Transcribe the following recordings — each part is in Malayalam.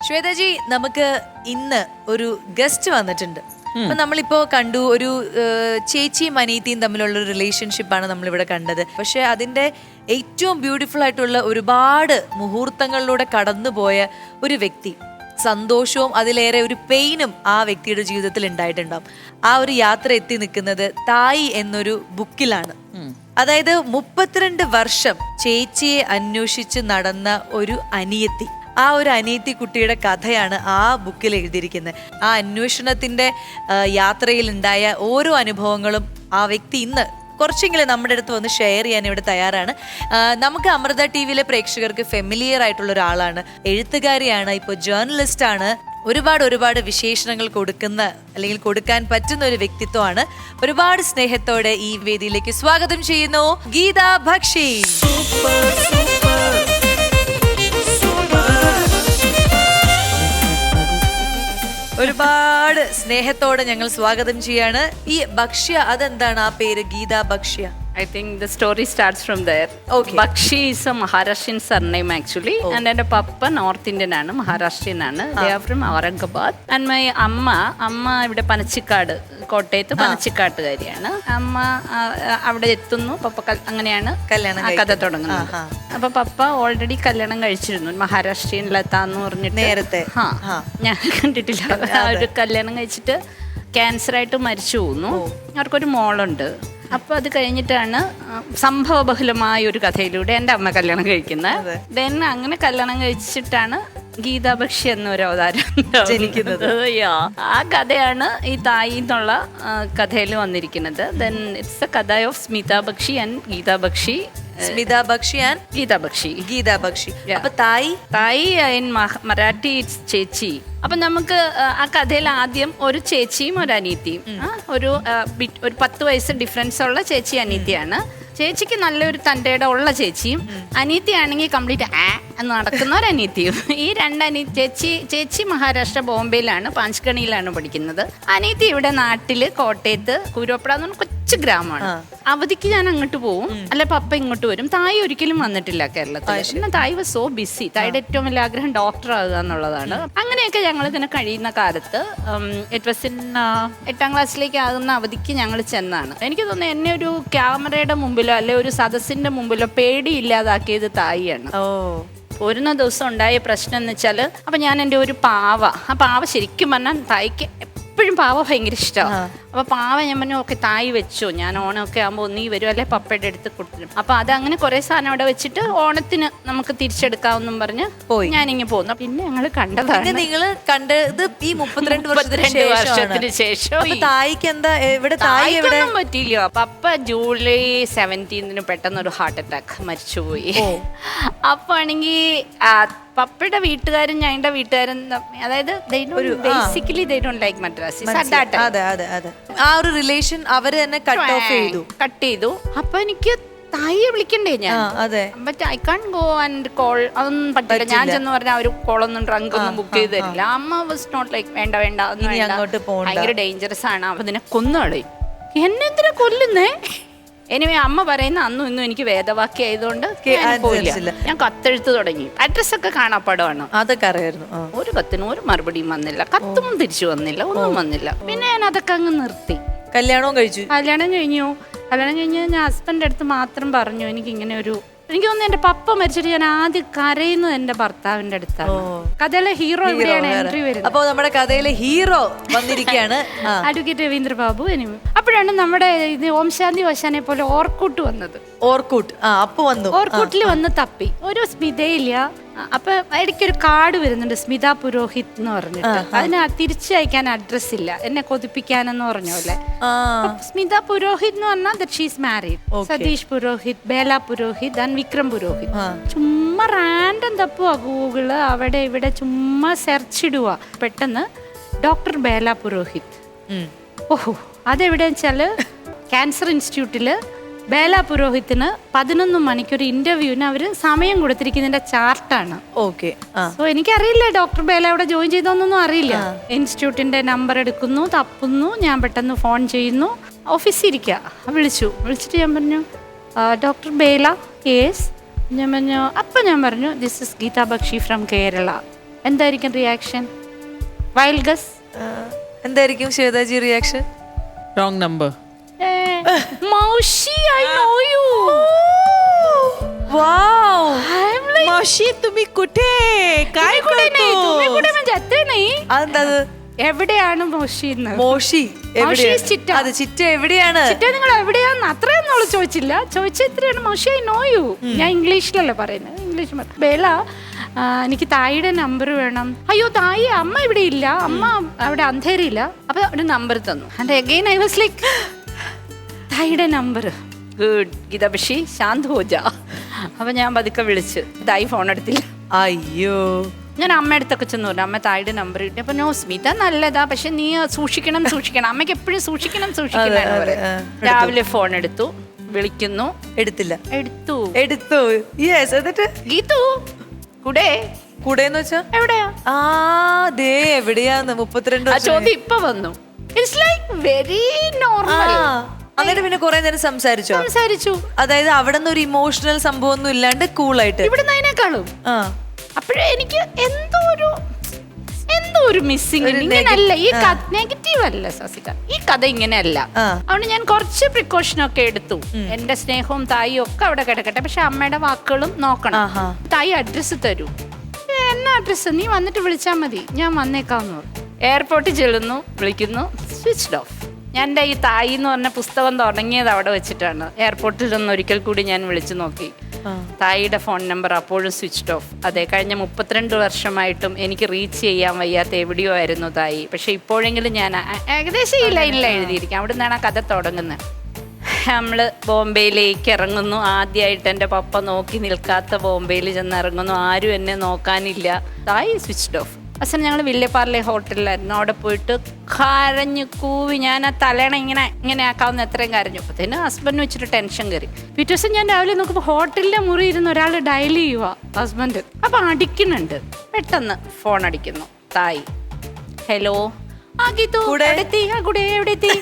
ശ്വേതജി, നമുക്ക് ഇന്ന് ഒരു ഗസ്റ്റ് വന്നിട്ടുണ്ട്. അപ്പൊ നമ്മളിപ്പോ കണ്ടു ഒരു ചേച്ചിയും അനീതിയും തമ്മിലുള്ള ഒരു റിലേഷൻഷിപ്പാണ് നമ്മളിവിടെ കണ്ടത്. പക്ഷെ അതിന്റെ ഏറ്റവും ബ്യൂട്ടിഫുൾ ആയിട്ടുള്ള ഒരുപാട് മുഹൂർത്തങ്ങളിലൂടെ കടന്നുപോയ ഒരു വ്യക്തി, സന്തോഷവും അതിലേറെ ഒരു പെയിനും ആ വ്യക്തിയുടെ ജീവിതത്തിൽ ഉണ്ടായിട്ടുണ്ടാവും. ആ ഒരു യാത്ര എത്തി നിൽക്കുന്നത് തായി എന്നൊരു ബുക്കിലാണ്. അതായത് 32 വർഷം ചേച്ചിയെ അന്വേഷിച്ച് നടന്ന ഒരു അനിയത്തി, ആ ഒരു അനിയത്തി കുട്ടിയുടെ കഥയാണ് ആ ബുക്കിൽ എഴുതിയിരിക്കുന്നത്. ആ അന്വേഷണത്തിന്റെ യാത്രയിൽ ഉണ്ടായ ഓരോ അനുഭവങ്ങളും ആ വ്യക്തി ഇന്ന് കുറച്ചെങ്കിലും നമ്മുടെ അടുത്ത് വന്ന് ഷെയർ ചെയ്യാൻ ഇവിടെ തയ്യാറാണ്. നമുക്ക് അമൃത ടിവിയിലെ പ്രേക്ഷകർക്ക് ഫെമിലിയർ ആയിട്ടുള്ള ഒരാളാണ്, എഴുത്തുകാരിയാണ്, ഇപ്പോൾ ജേർണലിസ്റ്റ് ആണ്. ഒരുപാട് വിശേഷണങ്ങൾ കൊടുക്കുന്ന അല്ലെങ്കിൽ കൊടുക്കാൻ പറ്റുന്ന ഒരു വ്യക്തിത്വമാണ്. ഒരുപാട് സ്നേഹത്തോടെ ഈ വേദിയിലേക്ക് സ്വാഗതം ചെയ്യുന്നു ഗീത ബക്ഷി. ഒരുപാട് സ്നേഹത്തോടെ ഞങ്ങൾ സ്വാഗതം ചെയ്യാണ്. ഈ ഭക്ഷ്യ, അതെന്താണ് ആ പേര് ഗീത ഭക്ഷ്യ? I think the story starts from there. Okay. Bakshi is a Maharashtrian surname actually. Oh. And എൻ്റെ പപ്പ നോർത്ത് ഇന്ത്യൻ ആണ്, മഹാരാഷ്ട്രീയൻ ആണ്. They are from Aurangabad. And my അമ്മ ഇവിടെ പനച്ചിക്കാട്, കോട്ടയത്ത് പനച്ചിക്കാട്ടുകാരിയാണ്. അമ്മ അവിടെ എത്തുന്നു, പപ്പ അങ്ങനെയാണ് കല്യാണം കഥ തുടങ്ങുന്നത്. അപ്പൊ പപ്പ ഓൾറെഡി കല്യാണം കഴിച്ചിരുന്നു, മഹാരാഷ്ട്രീയൻ ലതാന്ന് പറഞ്ഞിട്ട്. നേരത്തെ ഞാൻ കണ്ടിട്ടില്ല. ഒരു കല്യാണം കഴിച്ചിട്ട് ക്യാൻസറായിട്ട് മരിച്ചു പോകുന്നു. അവർക്കൊരു മോളുണ്ട്. അപ്പോൾ അത് കഴിഞ്ഞിട്ടാണ് സംഭവബഹുലമായ ഒരു കഥയിലൂടെ എൻ്റെ അമ്മ കല്യാണം കഴിക്കുന്നത്. ദെൻ അങ്ങനെ കല്യാണം കഴിച്ചിട്ടാണ് ഗീതാ ബക്ഷി എന്നൊരു അവതാരം ജനിക്കുന്നത്. ആ കഥയാണ് ഈ തായി എന്നുള്ള കഥയിൽ വന്നിരിക്കുന്നത്. ദെൻ ഇറ്റ്സ് എ കഥ of Smita Bakshi and Geeta Bakshi. Smita Bakshi and Geeta Bakshi. അപ്പൊ തായി ഇൻ മറാഠി ഇറ്റ്സ് ചേച്ചി. അപ്പൊ നമുക്ക് ആ കഥയിൽ ആദ്യം ഒരു ചേച്ചിയും ഒരു അനീതിയും, ഒരു 10 വയസ്സ് ഡിഫറൻസ് ഉള്ള ചേച്ചി അനീതിയാണ്. ചേച്ചിക്ക് നല്ലൊരു തൻ്റെയുടെ ഉള്ള ചേച്ചിയും, അനീതിയാണെങ്കിൽ കംപ്ലീറ്റ് എന്ന് നടക്കുന്ന ഒരു അനീതിയും. ഈ ചേച്ചി മഹാരാഷ്ട്ര ബോംബെയിലാണ്, പാഞ്ച്ഗണിയിലാണ് പഠിക്കുന്നത്. അനീതി ഇവിടെ നാട്ടില് കോട്ടയത്ത് കുരോപ്പട എന്ന് പറഞ്ഞ കൊച്ചു ഗ്രാമമാണ്. അവധിക്ക് ഞാൻ അങ്ങോട്ട് പോവും, അല്ലെ പപ്പ ഇങ്ങോട്ട് വരും. തായി ഒരിക്കലും വന്നിട്ടില്ല കേരളത്തിൽ. പിന്നെ തായി വാസ് സോ ബിസി. തായിയുടെ ഏറ്റവും വലിയ ആഗ്രഹം ഡോക്ടർ ആകുക എന്നുള്ളതാണ്. അങ്ങനെയൊക്കെ ഞങ്ങൾ ഇതിനെ കഴിയുന്ന കാലത്ത് ഇറ്റ് വാസ് ഇൻ 8ാം ക്ലാസ്സിലേക്ക് ആകുന്ന അവധിക്ക് ഞങ്ങൾ ചെന്നാണ്. എനിക്ക് തോന്നുന്നു എന്നെ ഒരു ക്യാമറയുടെ മുമ്പിലോ അല്ലെ ഒരു സദസ്സിന്റെ മുമ്പിലോ പേടിയില്ലാതാക്കിയത് തായിയാണ്. ഒരു ദിവസം ഉണ്ടായ പ്രശ്നം എന്ന് വെച്ചാൽ, അപ്പൊ ഞാൻ എൻ്റെ ഒരു ആ പാവ ശരിക്കും പറഞ്ഞാൽ തായിക്ക് എപ്പോഴും പാവ ഭയങ്കര ഇഷ്ടമാണ്. അപ്പൊ പാവ ഞാൻ പറഞ്ഞു ഓക്കെ തായി വെച്ചോ, ഞാൻ ഓണമൊക്കെ ആകുമ്പോൾ നീ വരും അല്ലെ പപ്പയുടെ അടുത്ത് കൊടുത്തിരും. അപ്പൊ അതങ്ങനെ കുറെ സാധനം അവിടെ വെച്ചിട്ട് ഓണത്തിന് നമുക്ക് തിരിച്ചെടുക്കാമെന്നും പറഞ്ഞ് ഞാനിങ്ങനെ പോന്നു. പിന്നെ ഞങ്ങൾ കണ്ടതാണ്, നിങ്ങള് കണ്ടത് ഈ 32 വർഷത്തിന് ശേഷം. തായിക്ക് എന്താ ഇവിടെ തായിക്കൊന്നും പറ്റിയില്ല. പപ്പ ജൂലൈ 17 പെട്ടെന്ന് ഒരു ഹാർട്ട് അറ്റാക്ക് മരിച്ചുപോയി. അപ്പൊ ആണെങ്കിൽ പപ്പയുടെ വീട്ടുകാരും ഞങ്ങളുടെ വീട്ടുകാരും, അതായത് ബേസിക്കലി ദേ ഡോണ്ട് ലൈക്ക് മദ്രാസീസ്. ആ ഒരു റിലേഷൻ അവര് തന്നെ കട്ട് ചെയ്തു. അപ്പൊ എനിക്ക് തായിയെ വിളിക്കണ്ടേ ഞാൻ, but I can go and call, അതൊന്നും പറ്റില്ല. ഞാൻ ചെന്ന് പറഞ്ഞാൽ ഒരു കോളൊന്നും ട്രങ്ക് ഒന്നും ബുക്ക് ചെയ്ത് തരില്ല. അമ്മ വാസ് നോട്ട് ലൈക്ക് വേണ്ട ഭയങ്കര ഡേഞ്ചറസ് ആണ്, അപ്പൊ ഇതിനെ കൊന്നുകളയും. എന്നെന്തിനാ കൊല്ലുന്നേ? എനിവേ അമ്മ പറയുന്ന അന്നും ഇന്നും എനിക്ക് വേദവാക്യം ആയതുകൊണ്ട് ഞാൻ കത്തെഴുത്ത് തുടങ്ങി. അഡ്രസ്സൊക്കെ കാണാപ്പാടമാണ്. അതൊക്കെ അറിയായിരുന്നു. ഒരു കത്തിനും ഒരു മറുപടിയും വന്നില്ല, കത്തും തിരിച്ചു വന്നില്ല, ഒന്നും വന്നില്ല. പിന്നെ ഞാൻ അതൊക്കെ അങ്ങ് നിർത്തി. കല്യാണം കഴിഞ്ഞു ഞാൻ ഹസ്ബൻഡിന്റെ അടുത്ത് മാത്രം പറഞ്ഞു എനിക്കിങ്ങനെ എനിക്ക് തോന്നുന്നു എന്റെ പപ്പ മരിച്ചിട്ട് ഞാൻ ആദ്യം കരയുന്നത് എന്റെ ഭർത്താവിന്റെ അടുത്താണ്. കഥയിലെ ഹീറോ എവിടെയാണ് എൻട്രി വരുന്നത്. അപ്പൊ നമ്മുടെ കഥയിലെ ഹീറോ വന്നിരിക്കുകയാണ്, അഡ്വക്കേറ്റ് രവീന്ദ്ര ബാബു. അപ്പോഴാണ് നമ്മുടെ ഇത് ഓം ശാന്തി ഓശാനെ പോലെ ഓർക്കൂട്ട് വന്നത്. ഓർക്കൂട്ടിൽ വന്ന് തപ്പി ഒരു സ്മിതയില്ല. അപ്പൊ ഇടയ്ക്കൊരു കാർഡ് വരുന്നുണ്ട്, സ്മിത പുരോഹിത് എന്ന് പറഞ്ഞിട്ട്. അതിന് തിരിച്ചയക്കാൻ അഡ്രസ് ഇല്ല, എന്നെ കൊതിപ്പിക്കാനെന്ന് പറഞ്ഞോലെ. സ്മിത പുരോഹിത് എന്ന് പറഞ്ഞാൽ that she is married. Satish Purohit, Bela Purohit and Vikram Purohit. ചുമ്മാ റാൻഡം തപ്പുക ഗൂഗിള്, അവിടെ ഇവിടെ ചുമ്മാ സെർച്ച് ഇടുക. പെട്ടെന്ന് ഡോക്ടർ ബേല പുരോഹിത്. ഓഹോ, അതെവിടെയെന്ന് വെച്ചാല് ക്യാൻസർ ഇൻസ്റ്റിറ്റ്യൂട്ടില് ബേല പുരോഹിത്തിന് 11 മണിക്കൊരു ഇന്റർവ്യൂവിന് അവര് സമയം കൊടുത്തിരിക്കുന്നതിന്റെ ചാർട്ടാണ്. സോ എനിക്കറിയില്ല ഡോക്ടർ ബേല അവിടെ ജോയിൻ ചെയ്തോന്നൊന്നും അറിയില്ല. ഇൻസ്റ്റിറ്റ്യൂട്ടിന്റെ നമ്പർ എടുക്കുന്നു, തപ്പുന്നു. ഞാൻ പെട്ടെന്ന് ഫോൺ ചെയ്യുന്നു, ഓഫീസിൽ ഇരിക്കുക. വിളിച്ചിട്ട് ഞാൻ പറഞ്ഞു ഡോക്ടർ ബേല, യെസ്. ഞാൻ പറഞ്ഞു this is Geeta Bakshi from Kerala. എന്തായിരിക്കും റിയാക്ഷൻ? Wild guess. എന്തായിരിക്കും ശ്വേതാജി റിയാക്ഷൻ? Wrong number. മൗഷി, ഐ നോ യു. वाव, मावशी तुम्ही कुठे काय करतो? तुम्ही कुठे म्हणजे जाते नाही. അതെന്താ? എവിടെയാണ് മോഷി? മോഷി എവിടെയാണ്? ചിറ്റ. അത് ചിറ്റ എവിടെയാണ്? ചിറ്റ നിങ്ങൾ എവിടെയാന്ന് അത്രയൊന്നും ചോദിച്ചില്ല. ചോദിച്ച ഇത്രയാണ് മോഷി, ഐ നോ യു. ഞാൻ ഇംഗ്ലീഷിലല്ലേ പറയുന്നത്, ഇംഗ്ലീഷ്. ബേള, എനിക്ക് തായിയുടെ നമ്പർ വേണം. അയ്യോ തായി, അമ്മ ഇവിടെ ഇല്ല, അമ്മ അവിടെ അന്ധേരിയില്ല. അപ്പൊ ഒരു നമ്പർ തന്നു. And again I was like, തായിയുടെ നമ്പർ. ഗുഡ് ഗീത, പക്ഷേ ശാന്ത് ഹോജ. അപ്പൊ ഞാൻ പതുക്കെ വിളിച്ച്, തായി ഫോൺ എടുത്തില്ല. അയ്യോ, ഞാൻ അമ്മ അടുത്തൊക്കെ ചെന്ന് പറഞ്ഞു, അമ്മ തായുടെ നമ്പർ കിട്ടി. അപ്പൊ നോ സ്മിത നല്ലതാ, പക്ഷെ നീ സൂക്ഷിക്കണം. അമ്മയ്ക്ക് എപ്പോഴും സൂക്ഷിക്കണം. രാവിലെ ഫോൺ എടുത്തു, വിളിക്കുന്നു, എടുത്തില്ല. എടുത്തു. യെസ്. എന്നിട്ട് ഗീതു കൂടെ കൂടെന്ന് വെച്ചാ എവിടെയാ? ആ ദേ എവിടെയാന്ന് 32 ആ ചോദ്യം ഇപ്പൊ വന്നു. It's like very normal. അങ്ങനെ പിന്നെ കുറെ നേരം സംസാരിച്ചു. അതായത് അവിടെ നിന്ന് ഒരു ഇമോഷണൽ സംഭവം ഒന്നും ഇല്ലാണ്ട് കൂളായിട്ട്. ഇവിടുന്ന് അതിനേക്കാളും. അപ്പോഴേ എനിക്ക് എന്തോ ഒരു മിസ്സിങ്. ഇങ്ങനെയല്ല ഈ നെഗറ്റീവ് അല്ല സസിക, ഈ കഥ ഇങ്ങനെയല്ല. അതുകൊണ്ട് ഞാൻ കുറച്ച് പ്രിക്കോഷൻ ഒക്കെ എടുത്തു. എന്റെ സ്നേഹവും തായും ഒക്കെ അവിടെ കിടക്കട്ടെ, പക്ഷെ അമ്മയുടെ വാക്കുകളും നോക്കണം. തായി അഡ്രസ്സ് തരൂ. എന്നാ അഡ്രസ്സ്? നീ വന്നിട്ട് വിളിച്ചാൽ മതി, ഞാൻ വന്നേക്കാന്ന് പറഞ്ഞു. എയർപോർട്ടിൽ ചെല്ലുന്നു, വിളിക്കുന്നു, സ്വിച്ച്ഡ് ഓഫ്. ഞാൻ എൻ്റെ ഈ തായി എന്ന് പറഞ്ഞ പുസ്തകം തുടങ്ങിയത് അവിടെ വെച്ചിട്ടാണ്. എയർപോർട്ടിൽ നിന്ന് ഒരിക്കൽ കൂടി ഞാൻ വിളിച്ചു നോക്കി. തായിയുടെ ഫോൺ നമ്പർ അപ്പോഴും സ്വിച്ച്ഡ് ഓഫ്. അതെ, കഴിഞ്ഞ 32 വർഷമായിട്ടും എനിക്ക് റീച്ച് ചെയ്യാൻ വയ്യാത്ത എവിടെയോ ആയിരുന്നു തായി. പക്ഷെ ഇപ്പോഴെങ്കിലും ഞാൻ ഏകദേശം ഈ ലൈനിലാണ് എഴുതിയിരിക്കും. അവിടെ നിന്നാണ് ആ കഥ തുടങ്ങുന്നത്. നമ്മൾ ബോംബെയിലേക്ക് ഇറങ്ങുന്നു. ആദ്യമായിട്ട് എൻ്റെ പപ്പ നോക്കി നിൽക്കാത്ത ബോംബെയിൽ ചെന്ന് ഇറങ്ങുന്നു. ആരും എന്നെ നോക്കാനില്ല. തായി സ്വിച്ച്ഡ് ഓഫ്. അവസാനം ഞങ്ങൾ വില്യപ്പാർലെ ഹോട്ടലിലായിരുന്നു. അവിടെ പോയിട്ട് കരഞ്ഞു കൂവി. ഞാൻ ആ തലേണ ഇങ്ങനെ ആക്കാവുന്ന എത്രയും കരഞ്ഞു. അപ്പത്തേനും ഹസ്ബൻഡ് വെച്ചിട്ട് ടെൻഷൻ കയറി. പിറ്റേ ദിവസം ഞാൻ രാവിലെ നോക്കുമ്പോൾ ഹോട്ടലിലെ മുറി ഇരുന്ന് ഒരാൾ ഡയൽ ചെയ്യുക, ഹസ്ബൻഡ്. അപ്പൊ അടിക്കുന്നുണ്ട്. പെട്ടെന്ന് ഫോൺ അടിക്കുന്നു. തായി, ഹലോ. ആ ഗീതു കൂടെ എവിടെത്തി?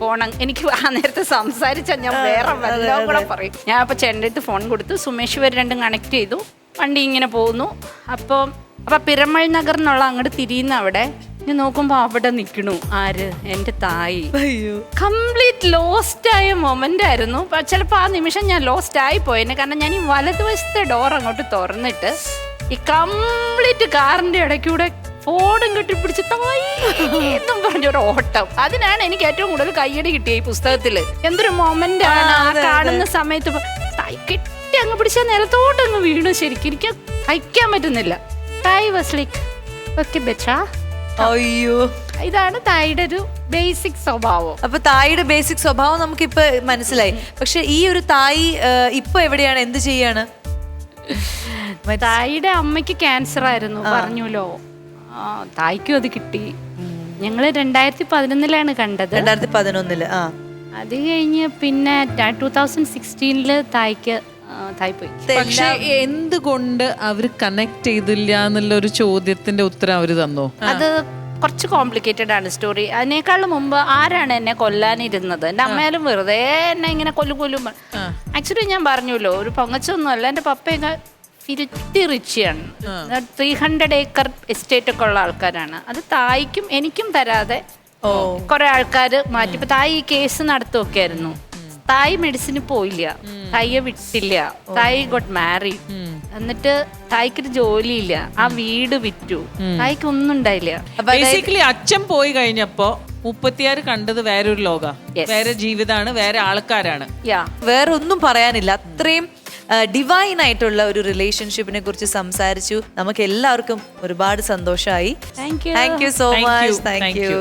ഫോൺ എനിക്ക് ആ നേരത്തെ സംസാരിച്ചാൽ ഞാൻ വേറെ വല്ലതും കൂടെ പറയും. ഞാൻ അപ്പൊ ചേട്ടൻ്റെ അടുത്ത് ഫോൺ കൊടുത്തു. സുമേഷ് വരെ രണ്ടും കണക്ട് ചെയ്തു. വണ്ടി ഇങ്ങനെ പോകുന്നു. അപ്പൊ പിരമൾ നഗർ എന്നുള്ള അങ്ങോട്ട് തിരിയുന്ന അവിടെ ഞാൻ നോക്കുമ്പോ അവിടെ നിൽക്കണു ആര്? എൻ്റെ തായി. കംപ്ലീറ്റ് ലോസ്റ്റ് ആയ മൊമെന്റ് ആയിരുന്നു. ചിലപ്പോൾ ആ നിമിഷം ഞാൻ ലോസ്റ്റ് ആയി പോയെന്നെ. കാരണം ഞാൻ ഈ വലതുവശത്തെ ഡോർ അങ്ങോട്ട് തുറന്നിട്ട് ഈ കംപ്ലീറ്റ് കാറിന്റെ ഇടയ്ക്കൂടെ ഫോണും കെട്ടിപ്പിടിച്ച് തായി എന്നും പറഞ്ഞൊരു ഓട്ടം. അതിനാണ് എനിക്ക് ഏറ്റവും കൂടുതൽ കയ്യടി കിട്ടിയ ഈ പുസ്തകത്തില്. എന്തൊരു മൊമെന്റ് ആണ് ആ കാണുന്ന സമയത്ത്. തായി കെട്ടി അങ്ങ് പിടിച്ച നിലത്തോട്ട് അങ്ങ് വീണു. ശരിക്കും എനിക്ക് സഹിക്കാൻ പറ്റുന്നില്ല. തായി വാസ് ലൈക്ക്, ഓക്കേ ബെച്ചാ. അയ്യോ, ഇതാണ് തായിയുടെ ഒരു ബേസിക് സ്വഭാവം. അപ്പൊ തായിയുടെ ബേസിക് സ്വഭാവം നമുക്കിപ്പൊ മനസ്സിലായി. പക്ഷെ ഈ ഒരു തായി ഇപ്പൊ എവിടെയാണ്, എന്ത് ചെയ്യാണ്? തായിയുടെ അമ്മയ്ക്ക് ക്യാൻസർ ആയിരുന്നു, പറഞ്ഞല്ലോ. തായ്ക്കും അത് കിട്ടി. ഞങ്ങള് 2011 കണ്ടത്. 2011. അത് കഴിഞ്ഞ് പിന്നെ 2016 തായ്ക്ക് പോയി. പക്ഷെ എന്തുകൊണ്ട് അവര് കണക്ട് ചെയ്തില്ല എന്നുള്ള ഒരു ചോദ്യത്തിന്റെ ഉത്തരം അവര് തന്നോ? അത് കുറച്ച് കോംപ്ലിക്കേറ്റഡ് ആണ് സ്റ്റോറി. അതിനേക്കാളും മുമ്പ് ആരാണ് എന്നെ കൊല്ലാനിരുന്നത്? എൻ്റെ അമ്മയാലും വെറുതെ എന്നെ ഇങ്ങനെ കൊല്ലും. ആക്ച്വലി ഞാൻ പറഞ്ഞല്ലോ, ഒരു പൊങ്ങച്ചൊന്നും അല്ല. എൻ്റെ പപ്പയൊക്കെ ഫിൽത്തി റിച്ചിയാണ്. 300 ഏക്കർ എസ്റ്റേറ്റ് ഒക്കെ ഉള്ള ആൾക്കാരാണ്. അത് തായ്ക്കും എനിക്കും തരാതെ കുറെ ആൾക്കാർ മാറ്റി. ഇപ്പൊ തായ് ഈ കേസ് നടത്തുമൊക്കെ ആയിരുന്നു. തായ് മെഡിസിന് പോയില്ല, തായെ വിട്ടില്ല. തായ് ഗോട്ട് മാരീഡ്. എന്നിട്ട് തായ്ക്കൊരു ജോലിയില്ല, ആ വീട് വിറ്റു. തായ്ക്ക് ഒന്നും ഉണ്ടായില്ല. ബേസിക്കലി അച്ഛൻ പോയി കഴിഞ്ഞപ്പോ 36 കണ്ടത് വേറൊരു ലോക, വേറെ ജീവിതമാണ്, വേറെ ആൾക്കാരാണ്. വേറെ ഒന്നും പറയാനില്ല. അത്രയും ഡിവൈൻ ആയിട്ടുള്ള ഒരു റിലേഷൻഷിപ്പിനെ കുറിച്ച് സംസാരിച്ചു. നമുക്ക് എല്ലാവർക്കും ഒരുപാട് സന്തോഷമായി. Thank you so much. Thank you.